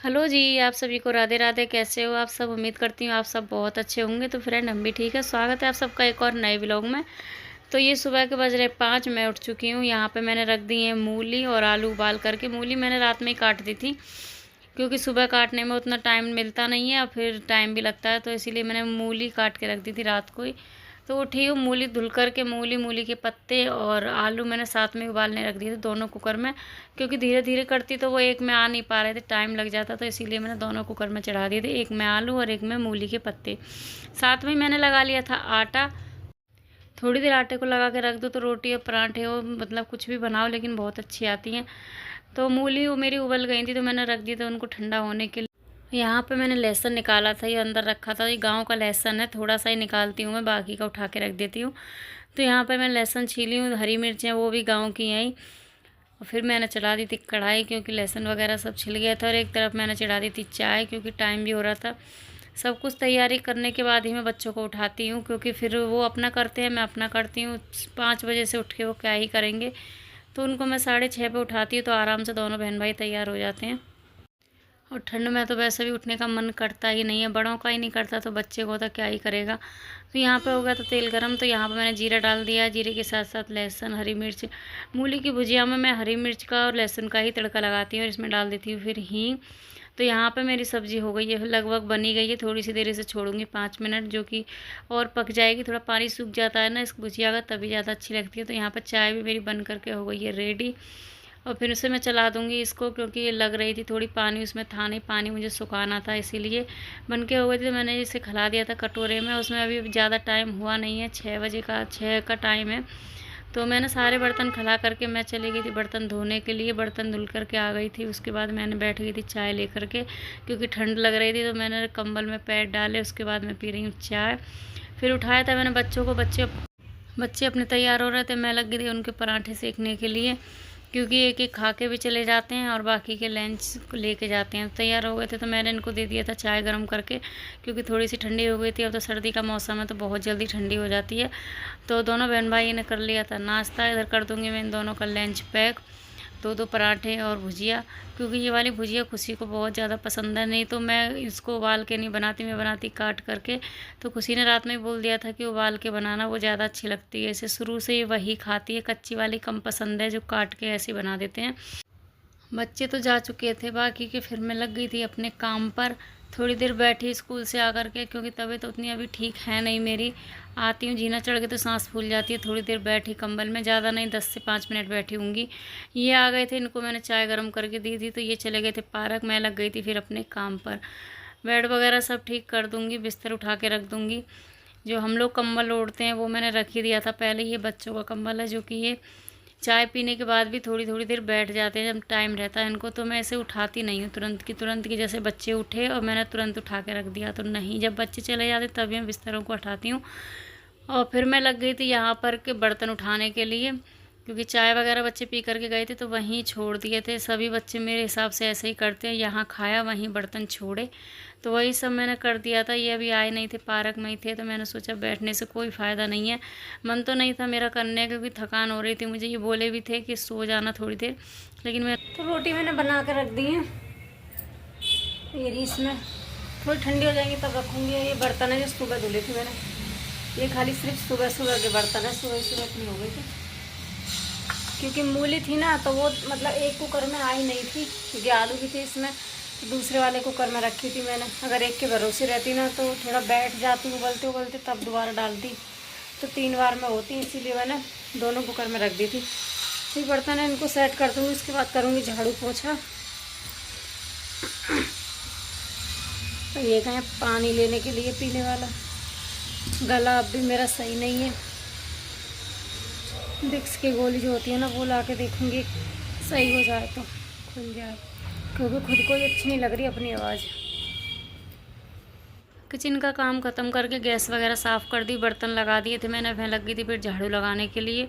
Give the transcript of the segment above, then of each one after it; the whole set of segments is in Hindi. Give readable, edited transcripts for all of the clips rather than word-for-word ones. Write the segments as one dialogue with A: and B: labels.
A: हेलो जी, आप सभी को राधे राधे। कैसे हो आप सब? उम्मीद करती हूँ आप सब बहुत अच्छे होंगे। तो फ्रेंड, हम भी ठीक है। स्वागत है आप सबका एक और नए व्लॉग में। तो ये सुबह के बज रहे 5, मैं उठ चुकी हूँ। यहाँ पे मैंने रख दी है मूली और आलू उबाल करके। मूली मैंने रात में ही काट दी थी, क्योंकि सुबह काटने में उतना टाइम मिलता नहीं है और फिर टाइम भी लगता है, तो इसीलिए मैंने मूली काट के रख दी थी रात को ही। तो उठी हूँ, मूली धुल करके मूली के पत्ते और आलू मैंने साथ में उबालने रख दिए थे दोनों कुकर में, क्योंकि धीरे धीरे करती तो वो एक में आ नहीं पा रहे थे, टाइम लग जाता, तो इसीलिए मैंने दोनों कुकर में चढ़ा दिए थे, एक में आलू और एक में मूली के पत्ते। साथ में मैंने लगा लिया था आटा। थोड़ी देर आटे को लगा के रख दो तो रोटी और पराठे हो, मतलब कुछ भी बनाओ, लेकिन बहुत अच्छी आती हैं। तो मूली वो मेरी उबल गई थी, तो मैंने रख दी थी उनको ठंडा होने के लिए। यहाँ पे मैंने लहसुन निकाला था, ये अंदर रखा था। ये गांव का लहसुन है, थोड़ा सा ही निकालती हूँ मैं, बाकी का उठा के रख देती हूँ। तो यहाँ पे मैंने लहसुन छीली हूँ, हरी मिर्चें वो भी गांव की हैं ही। और फिर मैंने चढ़ा दी थी कढ़ाई, क्योंकि लहसुन वगैरह सब छिल गया था। और एक तरफ मैंने चढ़ा दी थी चाय, क्योंकि टाइम भी हो रहा था। सब कुछ तैयारी करने के बाद ही मैं बच्चों को उठाती हूँ, क्योंकि फिर वो अपना करते हैं, मैं अपना करती हूँ। 5 बजे से उठ के वो क्या ही करेंगे। तो उनको मैं 6:30 पे उठाती हूँ, तो आराम से दोनों बहन भाई तैयार हो जाते हैं। और ठंड में तो वैसे भी उठने का मन करता ही नहीं है, बड़ों का ही नहीं करता, तो बच्चे को तो क्या ही करेगा। तो यहाँ पे हो गया था तेल गरम, तो यहाँ पे मैंने जीरा डाल दिया। जीरे के साथ साथ लहसुन, हरी मिर्च। मूली की भुजिया में मैं हरी मिर्च का और लहसुन का ही तड़का लगाती हूँ, और इसमें डाल देती हूँ फिर हींग। तो यहाँ पे मेरी सब्ज़ी हो गई है, लगभग बनी गई है। थोड़ी सी देर इसे छोड़ूंगी 5 मिनट, जो कि और पक जाएगी। थोड़ा पानी सूख जाता है ना इस भुजिया का, तभी ज़्यादा अच्छी लगती है। तो यहाँ पर चाय भी मेरी बन करके हो गई है रेडी। और फिर उसे मैं चला दूँगी इसको, क्योंकि ये लग रही थी थोड़ी, पानी उसमें था नहीं, पानी मुझे सुखाना था, इसीलिए बन के हो गई थी। तो मैंने इसे खिला दिया था कटोरे में। उसमें अभी ज़्यादा टाइम हुआ नहीं है, 6 बजे का, 6 का टाइम है। तो मैंने सारे बर्तन खिला करके मैं चली गई थी बर्तन धोने के लिए। बर्तन धुल करके आ गई थी, उसके बाद मैंने बैठ गई थी चाय लेकर के, क्योंकि ठंड लग रही थी। तो मैंने कंबल में पैर डाले, उसके बाद मैं पी रही हूँ चाय। फिर उठाया था मैंने बच्चों को। बच्चे बच्चे अपने तैयार हो रहे थे, मैं लग गई थी उनके पराठे सेकने के लिए, क्योंकि एक एक खा के भी चले जाते हैं और बाकी के लंच को लेके जाते हैं। तैयार हो गए थे, तो मैंने इनको दे दिया था चाय गर्म करके, क्योंकि थोड़ी सी ठंडी हो गई थी। अब तो सर्दी का मौसम है, तो बहुत जल्दी ठंडी हो जाती है। तो दोनों बहन भाई ने कर लिया था नाश्ता। इधर कर दूँगी मैं इन दोनों का लंच पैक, 2-2 पराठे और भुजिया, क्योंकि ये वाली भुजिया खुशी को बहुत ज़्यादा पसंद है। नहीं तो मैं इसको उबाल के नहीं बनाती, मैं बनाती काट करके। तो खुशी ने रात में बोल दिया था कि उबाल के बनाना, वो ज़्यादा अच्छी लगती है। इसे शुरू से ही वही खाती है, कच्ची वाली कम पसंद है, जो काट के ऐसे बना देते हैं। बच्चे तो जा चुके थे बाकी के, फिर मैं लग गई थी अपने काम पर। थोड़ी देर बैठी स्कूल से आकर के, क्योंकि तबीयत तो उतनी अभी ठीक है नहीं मेरी। आती हूँ जीना चढ़ के तो सांस फूल जाती है। थोड़ी देर बैठी कंबल में, ज़्यादा नहीं, 10 से 5 मिनट बैठी होंगी। ये आ गए थे, इनको मैंने चाय गर्म करके दी थी, तो ये चले गए थे पार्क। मैं लग गई थी फिर अपने काम पर। बेड वगैरह सब ठीक कर दूँगी, बिस्तर उठा के रख दूँगी। जो हम लोग कंबल ओढ़ते हैं वो मैंने रख ही दिया था पहले। ये बच्चों का कंबल है, जो कि ये चाय पीने के बाद भी थोड़ी थोड़ी देर बैठ जाते हैं जब टाइम रहता है इनको। तो मैं ऐसे उठाती नहीं हूँ तुरंत की, जैसे बच्चे उठे और मैंने तुरंत उठा के रख दिया, तो नहीं, जब बच्चे चले जाते तभी मैं बिस्तरों को हटाती हूँ। और फिर मैं लग गई थी यहाँ पर के बर्तन उठाने के लिए, क्योंकि चाय वगैरह बच्चे पी करके गए थे, तो वहीं छोड़ दिए थे। सभी बच्चे मेरे हिसाब से ऐसे ही करते हैं, यहाँ खाया वहीं बर्तन छोड़े। तो वही सब मैंने कर दिया था। ये अभी आए नहीं थे, पार्क में ही थे, तो मैंने सोचा बैठने से कोई फ़ायदा नहीं है। मन तो नहीं था मेरा करने का, क्योंकि थकान हो रही थी मुझे। ये बोले भी थे कि सो जाना थोड़ी देर, लेकिन मैं तो रोटी मैंने बना कर रख दी है। ये इसमें थोड़ी ठंडी हो जाएंगी तब रखूँगी। ये बर्तन है जो सुबह धुले थे मैंने, ये खाली सिर्फ सुबह सुबह के बर्तन है। सुबह सुबह इतनी हो गई थी, क्योंकि मूली थी ना, तो वो मतलब एक कुकर में आई नहीं थी, क्योंकि आलू भी थे इसमें। तो दूसरे वाले कुकर में रखी थी मैंने। अगर एक के भरोसे रहती ना, तो थोड़ा बैठ जाती उबलते उबलते, तब दोबारा डालती। तो 3 बार में होती, इसीलिए मैंने दोनों कुकर में रख दी थी। फिर बर्तन है, इनको सेट कर दूँगी, उसके बाद करूँगी झाड़ू पोछा। तो ये कहें पानी लेने के लिए पीने वाला। गला अब भी मेरा सही नहीं है। विक्स की गोली जो होती है ना, वो ला के देखूँगी, सही हो जाए तो खुल जाए, क्योंकि खुद को ही अच्छी नहीं लग रही अपनी आवाज़। किचन का काम ख़त्म करके गैस वगैरह साफ़ कर दी, बर्तन लगा दिए थे मैंने। वह लग गई थी फिर झाड़ू लगाने के लिए,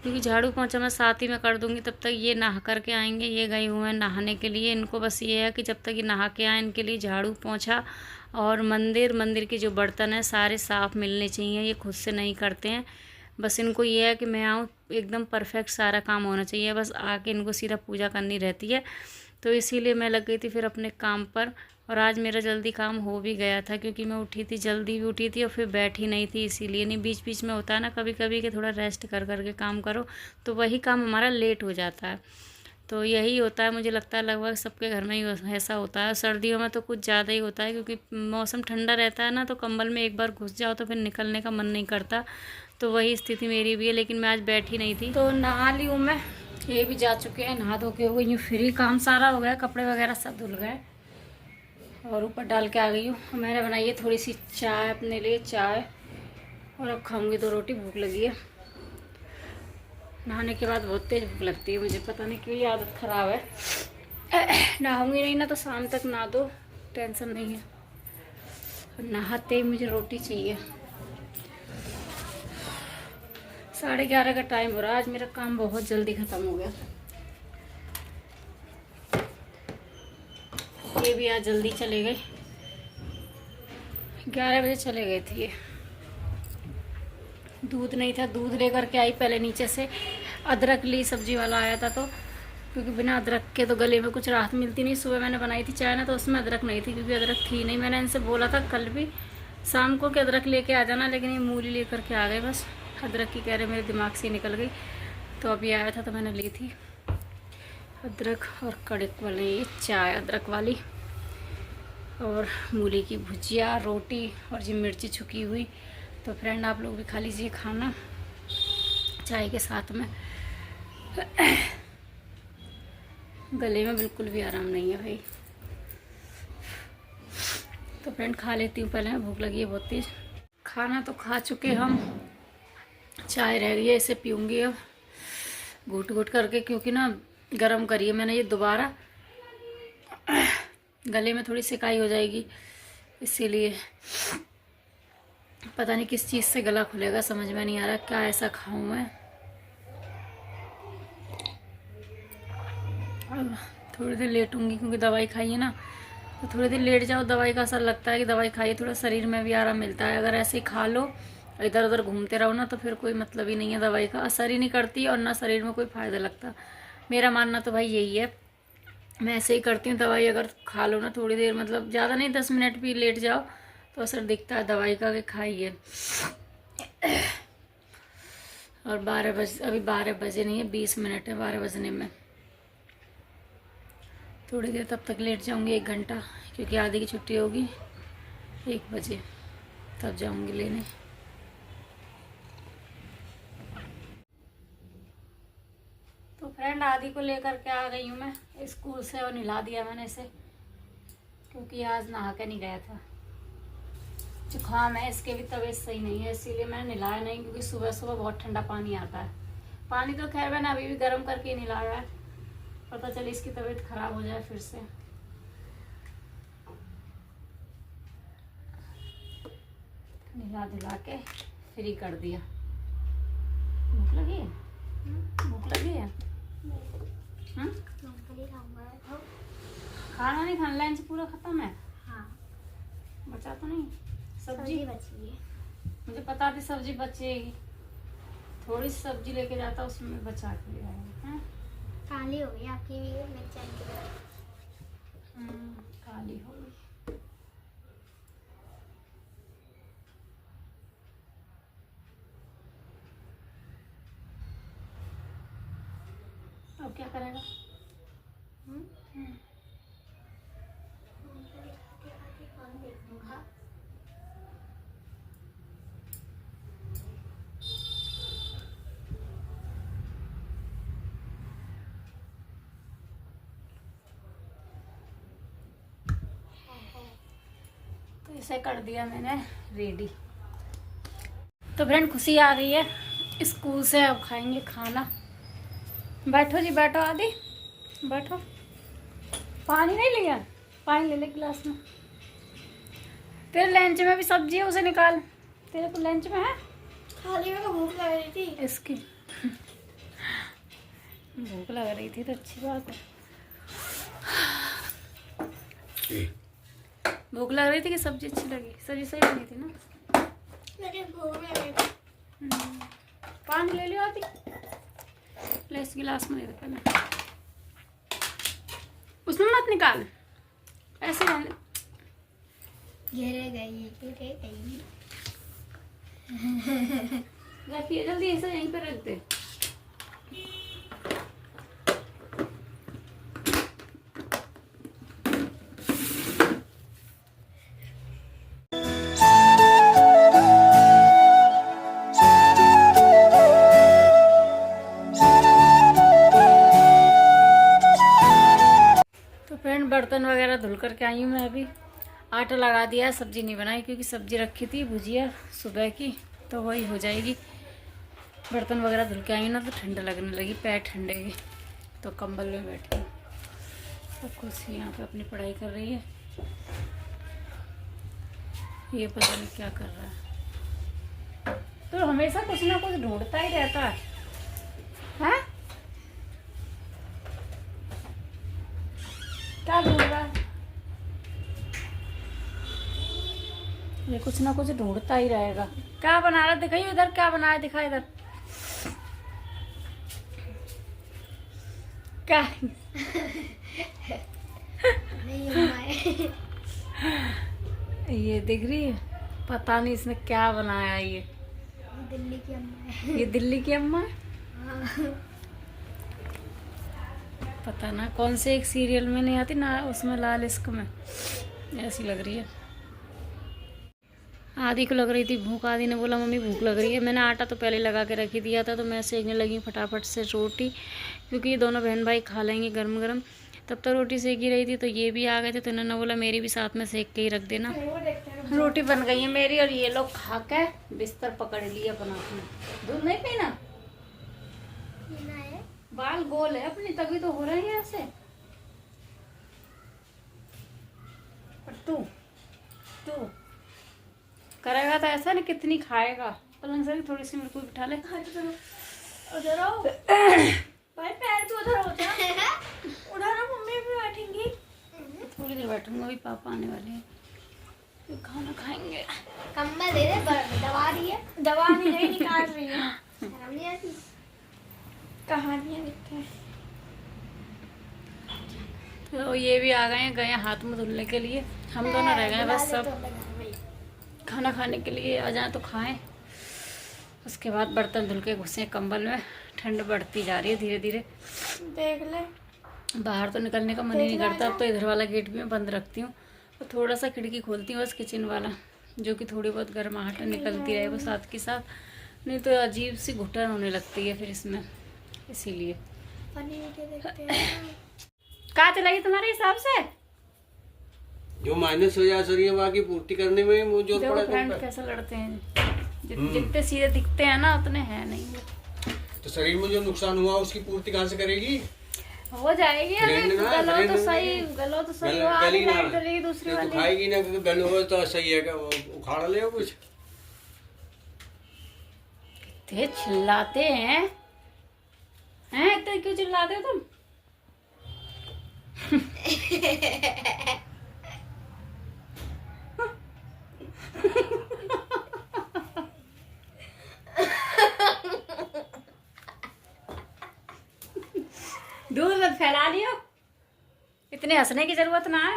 A: क्योंकि झाड़ू पोंछा मैं साथ ही में कर दूँगी। तब तक ये नहा करके आएंगे, ये गए हुए हैं नहाने के लिए। इनको बस ये है कि जब तक ये नहा के आए, इनके लिए झाड़ू पोंछा और मंदिर के जो बर्तन हैं सारे साफ़ मिलने चाहिए। ये खुद से नहीं करते हैं, बस इनको ये है कि मैं आऊँ, एकदम परफेक्ट सारा काम होना चाहिए, बस आके इनको सीधा पूजा करनी रहती है। तो इसीलिए मैं लग गई थी फिर अपने काम पर। और आज मेरा जल्दी काम हो भी गया था, क्योंकि मैं उठी थी, जल्दी भी उठी थी और फिर बैठी नहीं थी, इसीलिए। नहीं, बीच बीच में होता है ना कभी कभी कि थोड़ा रेस्ट कर करके काम करो, तो वही काम हमारा लेट हो जाता है। तो यही होता है, मुझे लगता है लगभग सबके घर में ही ऐसा होता है। सर्दियों में तो कुछ ज़्यादा ही होता है, क्योंकि मौसम ठंडा रहता है ना, तो कंबल में एक बार घुस जाओ तो फिर निकलने का मन नहीं करता। तो वही स्थिति मेरी भी है, लेकिन मैं आज बैठी नहीं थी। तो नहा ली हूँ मैं, ये भी जा चुके हैं, नहा धो के हो गई हूँ फ्री, काम सारा हो गया, कपड़े वगैरह सब धुल गए और ऊपर डाल के आ गई हूँ। मैंने बनाई है थोड़ी सी चाय अपने लिए, चाय, और अब खाऊंगी 2 रोटी, भूख लगी है। नहाने के बाद बहुत तेज़ भूख लगती है मुझे, पता नहीं क्यों, ये आदत ख़राब है। नहाऊंगी नहीं ना तो शाम तक नहा दो, टेंशन नहीं है, नहाते ही मुझे रोटी चाहिए। 11:30 का टाइम हो रहा है, आज मेरा काम बहुत जल्दी ख़त्म हो गया। ये भी आज जल्दी चले गए, 11 बजे चले गए थे ये। दूध नहीं था, दूध लेकर के आई पहले नीचे से। अदरक ली, सब्जी वाला आया था, तो क्योंकि बिना अदरक के तो गले में कुछ राहत मिलती नहीं। सुबह मैंने बनाई थी चाय ना, तो उसमें अदरक नहीं थी, क्योंकि अदरक थी नहीं। मैंने इनसे बोला था कल भी शाम को कि अदरक लेके आ जाना, लेकिन ये मूली लेकर के आ गए बस। अदरक की कह रहे मेरे दिमाग से निकल गई, तो अभी आया था तो मैंने ली थी अदरक। और कड़क वाली ये चाय अदरक वाली, और मूली की भुजिया, रोटी, और ये मिर्ची छुकी हुई। तो फ्रेंड आप लोग भी खा लीजिए खाना चाय के साथ में। गले में बिल्कुल भी आराम नहीं है भाई। तो फ्रेंड खा लेती हूँ पहले, भूख लगी है बहुत तेज। खाना तो खा चुके हम, चाय रह गई है, इसे पीऊँगी अब घूट घूट करके, क्योंकि ना गरम करी है मैंने ये दोबारा, गले में थोड़ी सिकाई हो जाएगी, इसीलिए। पता नहीं किस चीज़ से गला खुलेगा, समझ में नहीं आ रहा क्या ऐसा खाऊं मैं। अब थोड़ी देर लेटूंगी, क्योंकि दवाई खाई है ना, तो थोड़ी देर लेट जाओ, दवाई का असर लगता है कि दवाई खाइए, थोड़ा शरीर में भी आराम मिलता है। अगर ऐसे ही खा लो, इधर उधर घूमते रहो ना, तो फिर कोई मतलब ही नहीं है, दवाई का असर ही नहीं करती और ना शरीर में कोई फ़ायदा लगता। मेरा मानना तो भाई यही है, मैं ऐसे ही करती हूँ। दवाई अगर खा लो ना थोड़ी देर, मतलब ज़्यादा नहीं, 10 मिनट भी लेट जाओ तो असर दिखता है दवाई का, कि खाइए। और 12 बजे, अभी 12 बजे नहीं है, 20 मिनट है 12 बजने में। थोड़ी देर तब तक लेट जाऊंगी, 1 घंटा, क्योंकि आधी की छुट्टी होगी 1 बजे, तब जाऊंगी लेने। तो फ्रेंड आदि को लेकर के आ गई हूँ मैं स्कूल से, और नहला दिया मैंने इसे, क्योंकि आज नहा के नहीं गया था। जुकाम है, इसके भी तबीयत सही नहीं है, इसीलिए मैंने नहलाया नहीं, क्योंकि सुबह सुबह बहुत ठंडा पानी आता है। पानी तो खैर मैंने अभी भी गर्म करके नहलाया है, पता चले इसकी तबीयत खराब हो जाए फिर से। नहला धुला के फ्री कर दिया। भूख लगी है? भूख लगी है? खाना नहीं खाना, लंच पूरा खत्म है? हाँ। बचा तो नहीं? सब्जी बची है, मुझे पता थी सब्जी बचेगी, थोड़ी सी सब्जी लेके जाता, उसमें बचा के ले आया।
B: काली हो गई आपकी मिर्चाई की तरह।
A: काली हो गई। अब क्या करेगा? तो इसे कर दिया मैंने रेडी। तो फ्रेंड खुशी आ गई है स्कूल से, अब खाएंगे खाना। बैठो जी, बैठो आदि, बैठो। पानी नहीं लिया? पानी ले ले गिलास में। तेरे लंच में भी सब्जी है, उसे निकाल। तेरे को लंच में है?
B: खाली में भूख लग रही थी
A: इसकी। भूख लग रही थी तो अच्छी बात है। भूख लग रही थी कि सब्जी अच्छी लगी? सब्जी सही बनी थी ना?
B: लेकिन भूख लग रही थी।
A: पानी ले लियो आती, ले इस गिलास में दे दे पहले, उसमें मत निकाल, ऐसे रहने दे।
B: गिर गई।
A: रखिए जल्दी, ऐसे यहीं पे रख दे। तो फ्रेंड बर्तन वगैरह धुल करके आई हूँ मैं अभी। आटा लगा दिया है, सब्जी नहीं बनाई क्योंकि सब्जी रखी थी भुजिया सुबह की, तो वही हो जाएगी। बर्तन वगैरह धुल के आई ना तो ठंड लगने लगी, पैर ठंडे गए, तो कंबल में बैठी हूँ। तो कुछ यहाँ पे अपनी पढ़ाई कर रही है, ये पता नहीं क्या कर रहा है। तो हमेशा कुछ ना कुछ ढूंढता ही रहता है, हैं? क्या ढूंढ रहा है ये? कुछ ना कुछ ढूंढता ही रहेगा। क्या बना रहा दिखाइए इधर, क्या बनाया दिखा इधर, क्या? ये दिख रही है, पता नहीं इसने क्या बनाया। ये
B: दिल्ली की अम्मा है।
A: ये दिल्ली की अम्मा है?
B: हाँ।
A: पता ना कौन से एक सीरियल में नहीं आती ना, उसमें लाल इश्क में ऐसी लग रही है। आदि को लग रही थी भूख, आदि ने बोला मम्मी भूख लग रही है। मैंने आटा तो पहले लगा के रख ही दिया था, तो मैं सेकने लगी फटाफट से रोटी, क्योंकि ये दोनों बहन भाई खा लेंगे गरम गरम। तब तक रोटी सेकी रही थी तो ये भी आ गए थे, तो इन्होंने बोला मेरी भी साथ में सेक के ही रख देना। रोटी बन गई है मेरी, और ये लोग खा के बिस्तर पकड़ लिया अपना अपना। दूध नहीं पीना?
B: पीना है।
A: बाल गोल है अपनी, तभी तो हो रहे हैं ऐसे। पर तू तू करेगा तो ऐसा ना, कितनी खाएगा। पलंग से भी थोड़ी सी मेरे को बिठा ले।
B: उधर आओ भाई, पैर तो उधर हो जा। उधर आओ, मम्मी भी बैठेंगी।
A: थोड़ी देर बैठूंगा, अभी पापा आने वाले हैं, फिर खाना खाएंगे।
B: कंबल दे दे, दवा रही है। दवा नहीं है, निकाल रही है। शर्म नहीं आती? कहानियाँ लिखते हैं।
A: तो ये भी आ गए हैं हाथ में धुलने के लिए। हम दोनों रह गए बस, सब खाना खाने के लिए आ जाए तो खाएं। उसके बाद बर्तन धुल के घुसे कंबल में। ठंड बढ़ती जा रही है धीरे धीरे।
B: देख ले,
A: बाहर तो निकलने का मन ही नहीं करता। अब तो इधर वाला गेट भी मैं बंद रखती हूँ, और थोड़ा सा खिड़की खोलती हूँ बस, किचन वाला, जो कि थोड़ी बहुत गर्माहट निकलती रहे वो साथ के साथ, नहीं तो अजीब सी घुटन होने लगती है फिर इसमें, इसीलिए।
B: फनी वीडियो देखते हैं।
A: कहाँ चलाई तुम्हारे हिसाब से?
C: जो माइनस हो जाए शरीर बाकी पूर्ति करने में वो जोर
A: देखो
C: पड़ा
A: फ्रेंड कैसे लड़ते हैं, जितने सीधे दिखते हैं ना उतने हैं नहीं।
C: तो शरीर में जो नुकसान हुआ उसकी पूर्ति कहाँ से करेगी?
A: हो जाएगी।
C: फ्रेंड ना,
A: गलो
C: फ्रेंड
A: तो
C: ना,
A: सही, गलो तो सही, वो
C: गली
A: आधी
C: ना,
A: लाइट चलेगी दूसरी
C: तो
A: वाली।
C: खाएगी ना, क्योंकि गल हो तो सही है, क्या वो उखाड़ ले कुछ।
A: इतने चिल्लाते हैं इतने क्यों चिल्लाते हो तुम? दूध मत फैला लियो, इतने हंसने की जरूरत ना है।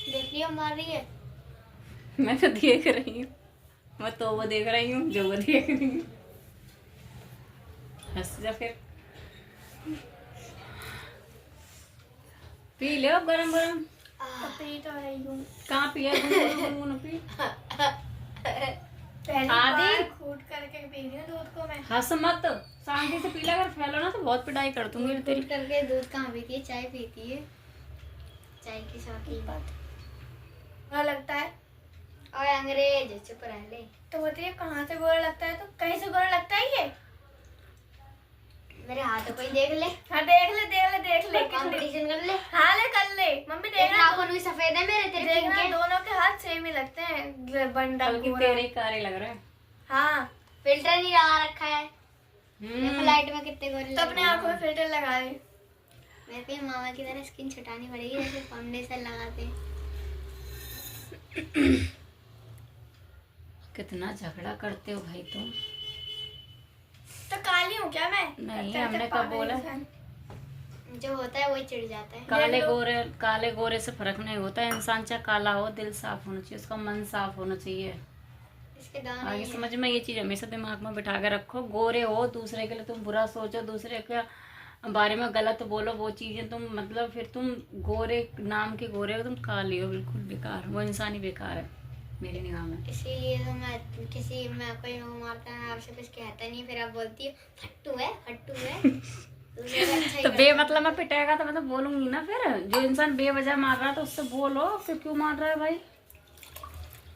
B: देख लियो, मार रही है।
A: मैं तो देख रही हूँ, मैं तो वो देख रही हूँ जो वो देख रही हूँ। हंस जा फिर, पी ले गरम गरम।
B: पी तो रही हूँ।
A: कहाँ पिया? गुनगुन पी।
B: पहली
A: आदि?
B: बार खूट करके पी रही हूँ दूध को मैं।
A: हंस मत, शांति से पीला। अगर फैलो ना तो बहुत पिटाई कर दूंगी तेरी।
B: खूट करके दूध कहाँ पीती है? चाय पीती है, चाय की शौकीन। बुरा लगता है। और अंग्रेज चुप रह ले। तो बताइए कहाँ से बुरा लगता है? तो कहीं से बुरा लगता है ये? मेरे हाथों को ही देख ले। हाँ देख ले, देख ले, देख ले। कंपटीशन कर ले। हाँ ले, कर ले। मम्मी देखना, नाखून भी सफेद है मेरे, तेरे देखना दोनों के हाथ सेम ही लगते हैं। बंडा
A: बल्कि तेरे कारे लग रहे हैं।
B: हाँ, फिल्टर नहीं लगा रखा है। देखो लाइट में कितने गोरे। तो अपने आंखों में फिल्टर लगा ले। मेरे को मामा की तरह स्किन छुटानी पड़ेगी, जैसे फाउंडेशन लगाते।
A: कितना झगड़ा करते हो भाई तुम।
B: तो काली हूँ क्या मैं?
A: नहीं, हमने कब बोला?
B: जो होता है वही चिढ़ जाता है।
A: काले गोरे से फर्क नहीं होता है। इंसान चाहे काला हो, दिल साफ होना चाहिए, उसका मन साफ होना चाहिए।
B: इसके दाने
A: आगे समझ में ये चीज हमेशा दिमाग में बिठा के रखो। गोरे हो, दूसरे के लिए तुम बुरा सोचो, दूसरे के बारे में गलत बोलो, वो चीजें तुम मतलब फिर तुम गोरे नाम के गोरे हो, तुम काली हो, बिल्कुल बेकार। वो इंसान ही बेकार है मेरी निगाह में।
B: इसीलिए तो मैं कोई मुंह मारता है आपसे कुछ कहता नहीं, फिर आप बोलती हो फट्टू है
A: तो बेमतलब में पिटेगा तो मैं तो बोलूंगी ना। फिर जो इंसान बेवजह मार रहा है तो उससे बोलो, फिर क्यों मार रहा है भाई।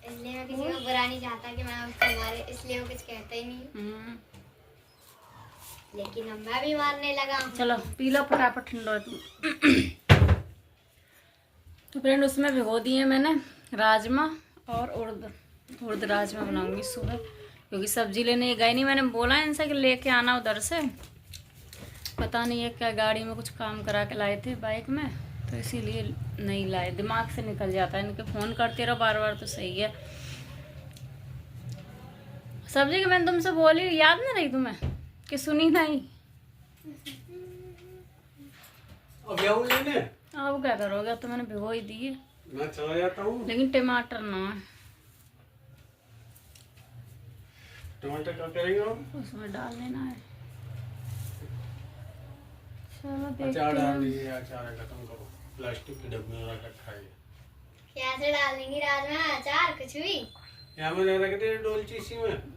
B: इसलिए मैं किसी को बुरा नहीं चाहता कि मैं उसको मारे, इसलिए वो कुछ कहता ही नहीं। लेकिन अब मैं भी मारने लगा।
A: चलो पी लो फटाफट, ठंडो है तुम। तो फ्रेंड उसमें भिगो दिए मैंने राजमा और उड़द राजमा बनाऊंगी सुबह, क्योंकि सब्जी लेने गए नहीं। मैंने बोला इनसे कि लेके आना उधर से, पता नहीं है क्या गाड़ी में कुछ काम करा के लाए थे बाइक में, तो इसीलिए नहीं लाए। दिमाग से निकल जाता है, इनके फ़ोन करते रहो बार बार तो सही है। सब्जी की मैंने तुमसे बोली, याद नहीं रही तुम्हें कि सुनी नहीं?
C: अब जाऊं लेने?
A: अब क्या करोगे, अब तो मैंने भिगो ही दी है।
C: मैं चला जाता हूँ।
A: लेकिन टमाटर ना है,
C: टमाटर क्या करेंगे आप?
A: उसमें डाल लेना है। चलो देखते
C: अचार डाल
A: हैं।
C: दीजिए, अचार खत्म करो, प्लास्टिक के डब्बे में रखा है।
B: कैसे डाल देंगी राजमा अचार कुछ भी?
C: यहाँ में रख दे डोलची इसी में।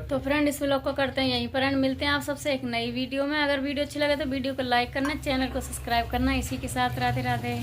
A: तो फ्रेंड इस व्लॉग को करते हैं यहीं पर एंड, मिलते हैं आप सबसे एक नई वीडियो में। अगर वीडियो अच्छी लगे तो वीडियो को लाइक करना, चैनल को सब्सक्राइब करना। इसी के साथ राधे राधे।